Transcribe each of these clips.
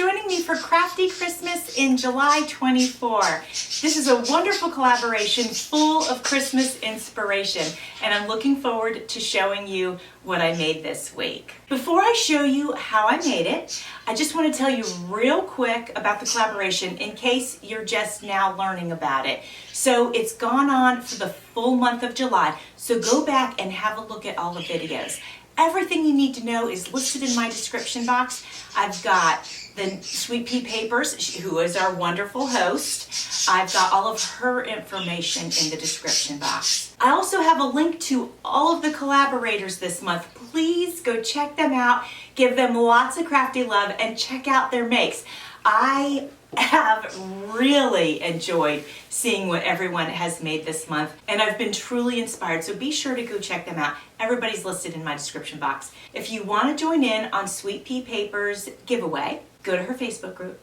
joining me for Crafty Christmas in July 24. This is a wonderful collaboration full of Christmas inspiration, and I'm looking forward to showing you what I made this week. Before I show you how I made it, I just want to tell you real quick about the collaboration in case you're just now learning about it. So it's gone on for the full month of July, so go back and have a look at all the videos. Everything you need to know is listed in my description box. I've got the Sweet Pea Papers, who is our wonderful host. I've got all of her information in the description box. I also have a link to all of the collaborators this month. Please go check them out, give them lots of crafty love, and check out their makes. I have really enjoyed seeing what everyone has made this month, and I've been truly inspired, so be sure to go check them out. Everybody's listed in my description box. If you want to join in on Sweet Pea Papers giveaway, go to her Facebook group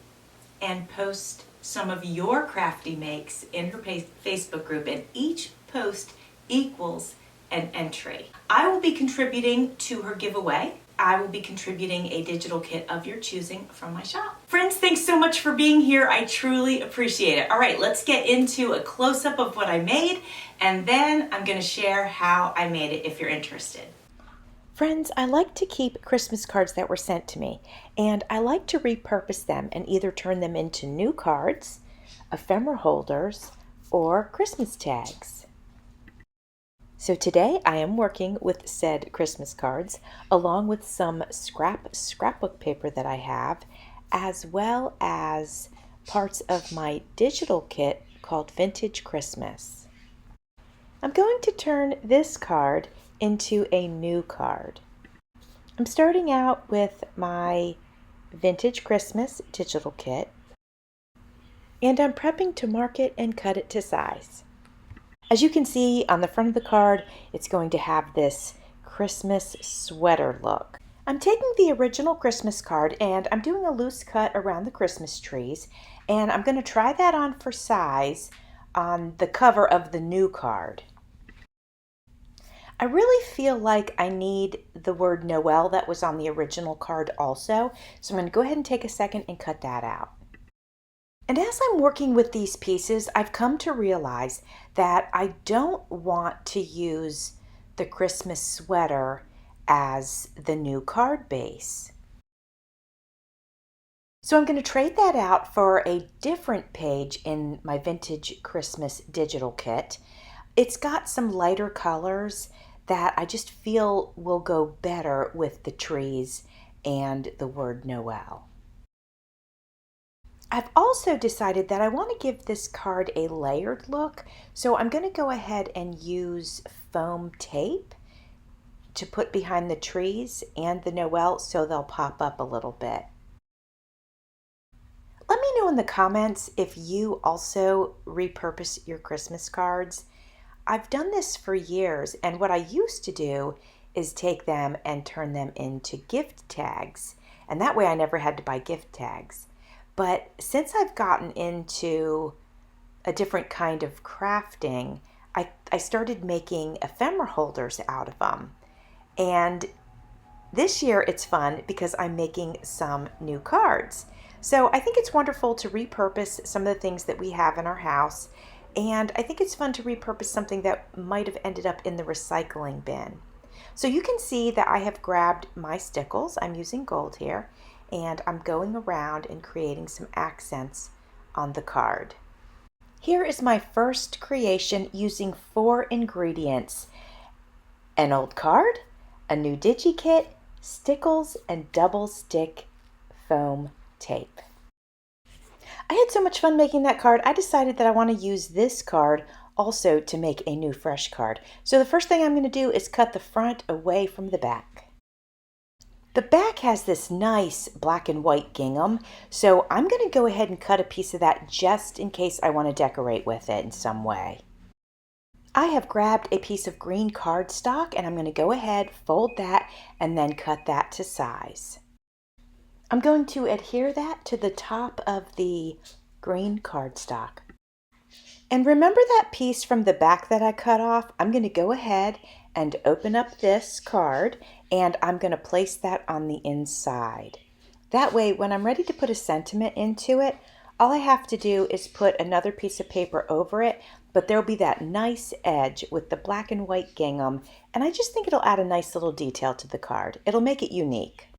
and post some of your crafty makes in her Facebook group, and each post equals an entry. I will be contributing to her giveaway. I will be contributing a digital kit of your choosing from my shop. Friends, thanks so much for being here. I truly appreciate it. All right, let's get into a close-up of what I made, and then I'm going to share how I made it if you're interested. Friends, I like to keep Christmas cards that were sent to me, and I like to repurpose them and either turn them into new cards, ephemera holders, or Christmas tags. So today I am working with said Christmas cards along with some scrapbook paper that I have, as well as parts of my digital kit called Vintage Christmas. I'm going to turn this card into a new card. I'm starting out with my Vintage Christmas digital kit, and I'm prepping to mark it and cut it to size. As you can see on the front of the card, it's going to have this Christmas sweater look. I'm taking the original Christmas card and I'm doing a loose cut around the Christmas trees, and I'm going to try that on for size on the cover of the new card. I really feel like I need the word Noel that was on the original card also, so I'm going to go ahead and take a second and cut that out. And as I'm working with these pieces, I've come to realize that I don't want to use the Christmas sweater as the new card base. So I'm going to trade that out for a different page in my Vintage Christmas digital kit. It's got some lighter colors that I just feel will go better with the trees and the word Noel. I've also decided that I want to give this card a layered look, so I'm going to go ahead and use foam tape to put behind the trees and the Noel so they'll pop up a little bit. Let me know in the comments if you also repurpose your Christmas cards. I've done this for years, and what I used to do is take them and turn them into gift tags, and that way I never had to buy gift tags. But since I've gotten into a different kind of crafting, I started making ephemera holders out of them. And this year it's fun because I'm making some new cards. So I think it's wonderful to repurpose some of the things that we have in our house. And I think it's fun to repurpose something that might have ended up in the recycling bin. So you can see that I have grabbed my stickles. I'm using gold here. And I'm going around and creating some accents on the card. Here is my first creation using 4 ingredients: an old card, a new DigiKit, stickles, and double stick foam tape. I had so much fun making that card, I decided that I want to use this card also to make a new fresh card. So the first thing I'm going to do is cut the front away from the back. The back has this nice black and white gingham, so I'm going to go ahead and cut a piece of that just in case I want to decorate with it in some way. I have grabbed a piece of green cardstock and I'm going to go ahead, fold that, and then cut that to size. I'm going to adhere that to the top of the green cardstock. And remember that piece from the back that I cut off? I'm going to go ahead and open up this card, and I'm going to place that on the inside. That way, when I'm ready to put a sentiment into it, all I have to do is put another piece of paper over it, but there'll be that nice edge with the black and white gingham, and I just think it'll add a nice little detail to the card. It'll make it unique.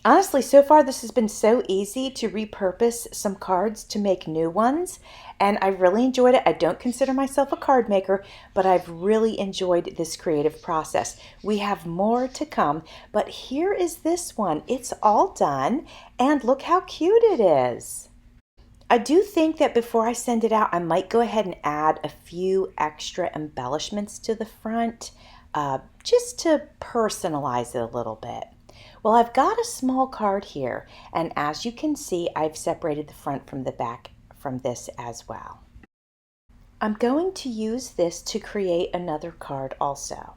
Honestly, so far this has been so easy to repurpose some cards to make new ones, and I really enjoyed it. I don't consider myself a card maker, but I've really enjoyed this creative process. We have more to come, but here is this one. It's all done, and look how cute it is. I do think that before I send it out, I might go ahead and add a few extra embellishments to the front, just to personalize it a little bit. Well, I've got a small card here, and as you can see, I've separated the front from the back from this as well. I'm going to use this to create another card also.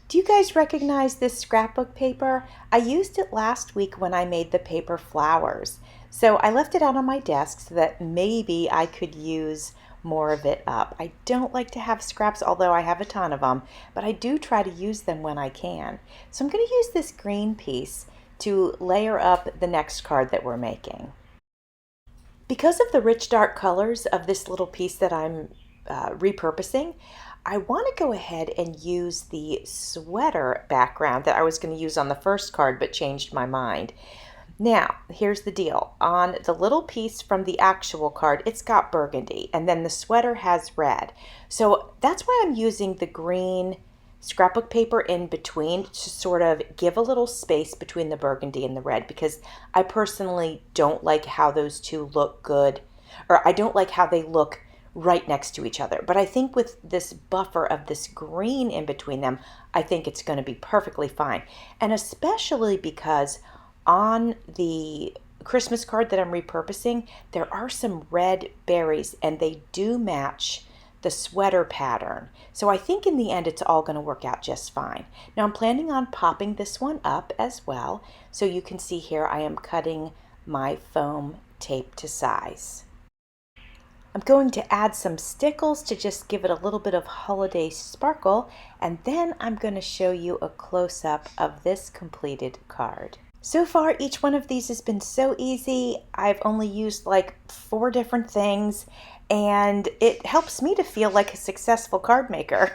Do you guys recognize this scrapbook paper? I used it last week when I made the paper flowers. So I left it out on my desk so that maybe I could use more of it up. I don't like to have scraps, although I have a ton of them, but I do try to use them when I can. So I'm going to use this green piece to layer up the next card that we're making. Because of the rich dark colors of this little piece that I'm repurposing, I want to go ahead and use the sweater background that I was going to use on the first card but changed my mind. Now, here's the deal. On the little piece from the actual card, it's got burgundy, and then the sweater has red. So that's why I'm using the green scrapbook paper in between to sort of give a little space between the burgundy and the red, because I personally don't like how those two look good, or I don't like how they look right next to each other. But I think with this buffer of this green in between them, I think it's going to be perfectly fine. And especially because on the Christmas card that I'm repurposing, there are some red berries and they do match the sweater pattern. So I think in the end it's all going to work out just fine. Now I'm planning on popping this one up as well. So you can see here I am cutting my foam tape to size. I'm going to add some stickles to just give it a little bit of holiday sparkle, and then I'm going to show you a close-up of this completed card. So far, each one of these has been so easy. I've only used like 4 different things, and it helps me to feel like a successful card maker.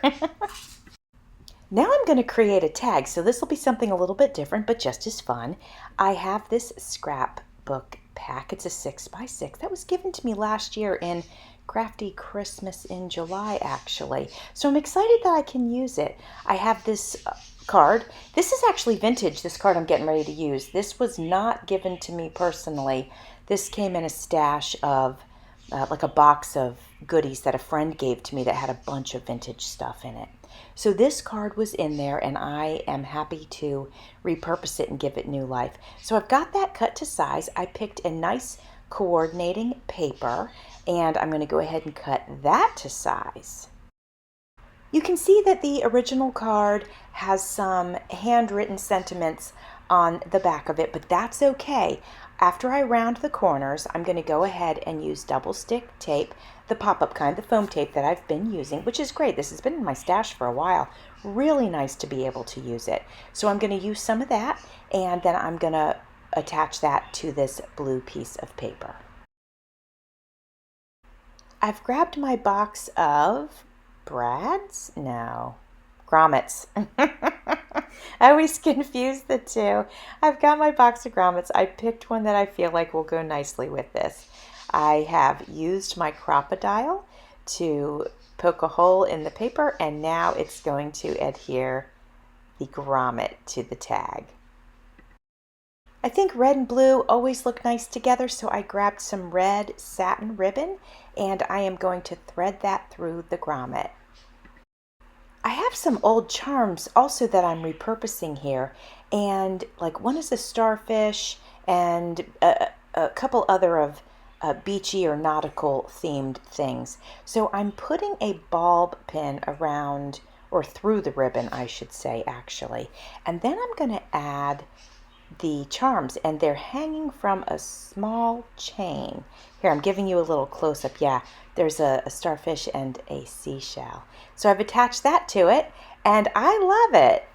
Now I'm going to create a tag, so this will be something a little bit different, but just as fun. I have this scrapbook pack. It's a 6x6 that was given to me last year in Crafty Christmas in July, actually. So I'm excited that I can use it. I have this card. This is actually vintage, this card I'm getting ready to use. This was not given to me personally. This came in a stash of like a box of goodies that a friend gave to me that had a bunch of vintage stuff in it. So this card was in there, and I am happy to repurpose it and give it new life. So I've got that cut to size. I picked a nice coordinating paper, and I'm going to go ahead and cut that to size. You can see that the original card has some handwritten sentiments on the back of it, but that's okay. After I round the corners, I'm going to go ahead and use double stick tape, the pop-up kind, the foam tape that I've been using, which is great. This has been in my stash for a while. Really nice to be able to use it. So I'm going to use some of that, and then I'm going to attach that to this blue piece of paper. I've grabbed my box of Brads? No, grommets. I always confuse the two. I've got my box of grommets. I picked one that I feel like will go nicely with this. I have used my crocodile to poke a hole in the paper, and now it's going to adhere the grommet to the tag. I think red and blue always look nice together, so I grabbed some red satin ribbon, and I am going to thread that through the grommet. I have some old charms also that I'm repurposing here, and like one is a starfish and a couple other of beachy or nautical themed things. So I'm putting a bulb pin around, or through the ribbon I should say actually, and then I'm going to add the charms, and they're hanging from a small chain. Here, I'm giving you a little close-up. Yeah, there's a starfish and a seashell. So I've attached that to it, and I love it.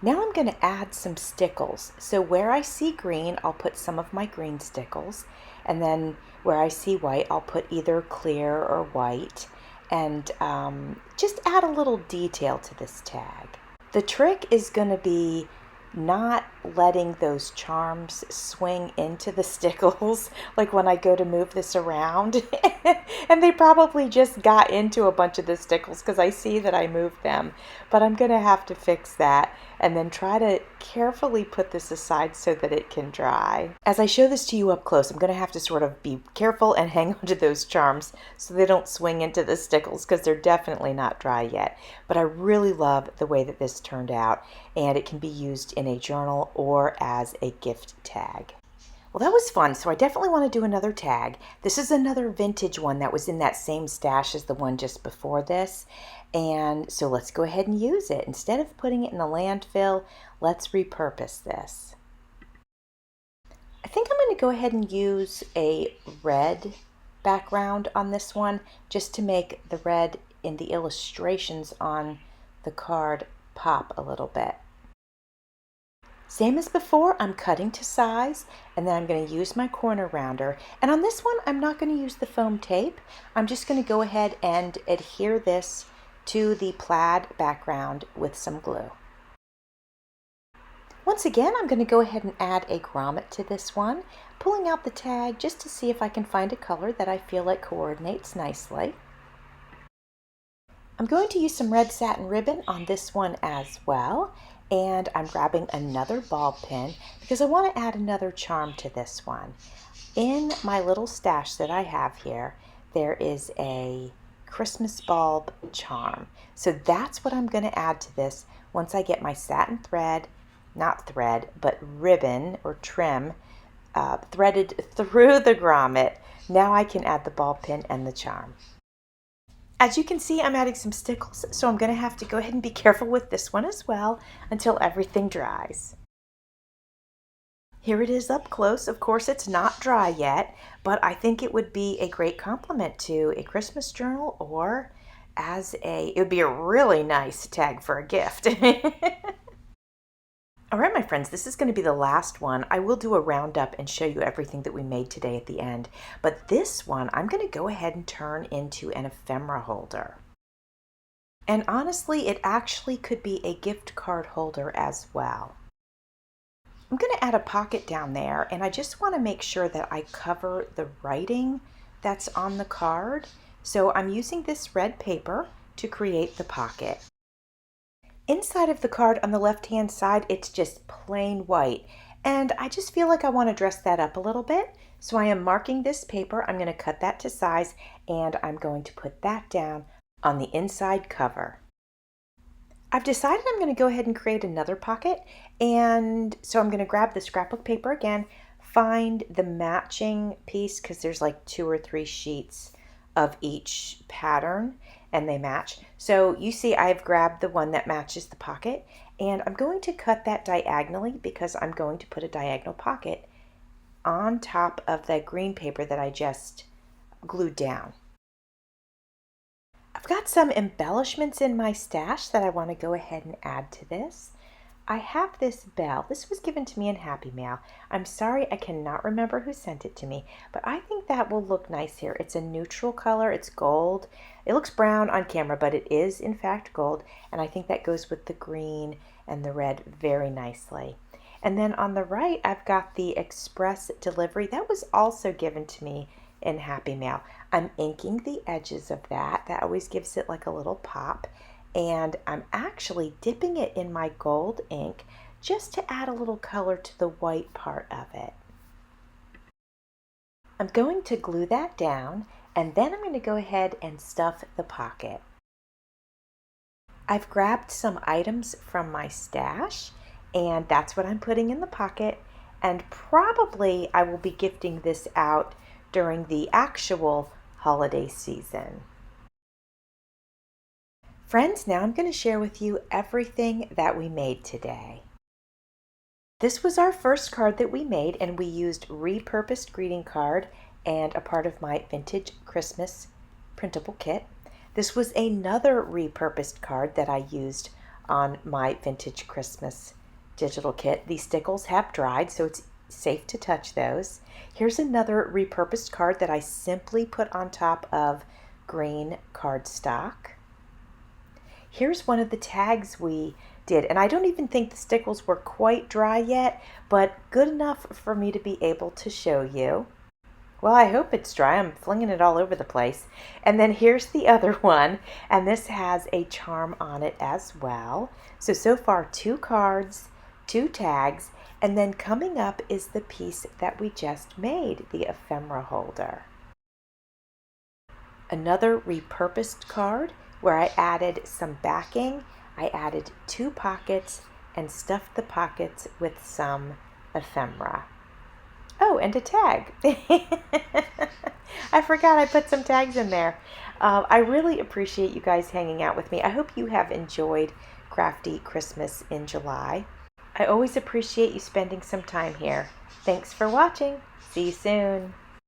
Now I'm going to add some stickles. So where I see green, I'll put some of my green stickles. And then where I see white, I'll put either clear or white. And just add a little detail to this tag. The trick is going to be not letting those charms swing into the stickles, like when I go to move this around. And they probably just got into a bunch of the stickles because I see that I moved them. But I'm going to have to fix that and then try to carefully put this aside so that it can dry. As I show this to you up close, I'm going to have to sort of be careful and hang on to those charms so they don't swing into the stickles because they're definitely not dry yet. But I really love the way that this turned out, and it can be used in a journal or as a gift tag. Well, that was fun, so I definitely want to do another tag. This is another vintage one that was in that same stash as the one just before this. And so let's go ahead and use it. Instead of putting it in the landfill, let's repurpose this. I think I'm going to go ahead and use a red background on this one just to make the red in the illustrations on the card pop a little bit. Same as before, I'm cutting to size, and then I'm going to use my corner rounder. And on this one, I'm not going to use the foam tape. I'm just going to go ahead and adhere this to the plaid background with some glue. Once again, I'm going to go ahead and add a grommet to this one, pulling out the tag just to see if I can find a color that I feel like coordinates nicely. I'm going to use some red satin ribbon on this one as well. And I'm grabbing another ball pin because I want to add another charm to this one. In my little stash that I have here, there is a Christmas bulb charm. So that's what I'm going to add to this once I get my satin thread, not thread, but ribbon or trim threaded through the grommet. Now I can add the ball pin and the charm. As you can see, I'm adding some stickles, so I'm going to have to go ahead and be careful with this one as well until everything dries. Here it is up close. Of course, it's not dry yet, but I think it would be a great complement to a Christmas journal or it would be a really nice tag for a gift. All right, my friends, this is going to be the last one. I will do a roundup and show you everything that we made today at the end. But this one, I'm going to go ahead and turn into an ephemera holder. And honestly, it actually could be a gift card holder as well. I'm going to add a pocket down there, and I just want to make sure that I cover the writing that's on the card. So I'm using this red paper to create the pocket. Inside of the card on the left-hand side, it's just plain white. And I just feel like I want to dress that up a little bit. So I am marking this paper. I'm going to cut that to size, and I'm going to put that down on the inside cover. I've decided I'm going to go ahead and create another pocket. And so I'm going to grab the scrapbook paper again, find the matching piece because there's like 2 or 3 sheets of each pattern and they match. So you see I've grabbed the one that matches the pocket, and I'm going to cut that diagonally because I'm going to put a diagonal pocket on top of that green paper that I just glued down. I've got some embellishments in my stash that I want to go ahead and add to this. I have this bell. This was given to me in Happy Mail. I'm sorry I cannot remember who sent it to me, but I think that will look nice here. It's a neutral color. It's gold. It looks brown on camera, but it is in fact gold, and I think that goes with the green and the red very nicely. And then on the right, I've got the express delivery. That was also given to me in Happy Mail. I'm inking the edges of that. That always gives it like a little pop. And I'm actually dipping it in my gold ink just to add a little color to the white part of it. I'm going to glue that down, and then I'm going to go ahead and stuff the pocket. I've grabbed some items from my stash, and that's what I'm putting in the pocket, and probably I will be gifting this out during the actual holiday season. Friends, now I'm going to share with you everything that we made today. This was our first card that we made, and we used repurposed greeting card and a part of my vintage Christmas printable kit. This was another repurposed card that I used on my Vintage Christmas digital kit. These stickles have dried, so it's safe to touch those. Here's another repurposed card that I simply put on top of green cardstock. Here's one of the tags we did, and I don't even think the stickles were quite dry yet, but good enough for me to be able to show you. Well, I hope it's dry. I'm flinging it all over the place. And then here's the other one, and this has a charm on it as well. So far 2 cards, 2 tags, and then coming up is the piece that we just made, the ephemera holder. Another repurposed card where I added some backing. I added 2 pockets and stuffed the pockets with some ephemera. Oh, and a tag. I forgot I put some tags in there. I really appreciate you guys hanging out with me. I hope you have enjoyed Crafty Christmas in July. I always appreciate you spending some time here. Thanks for watching. See you soon.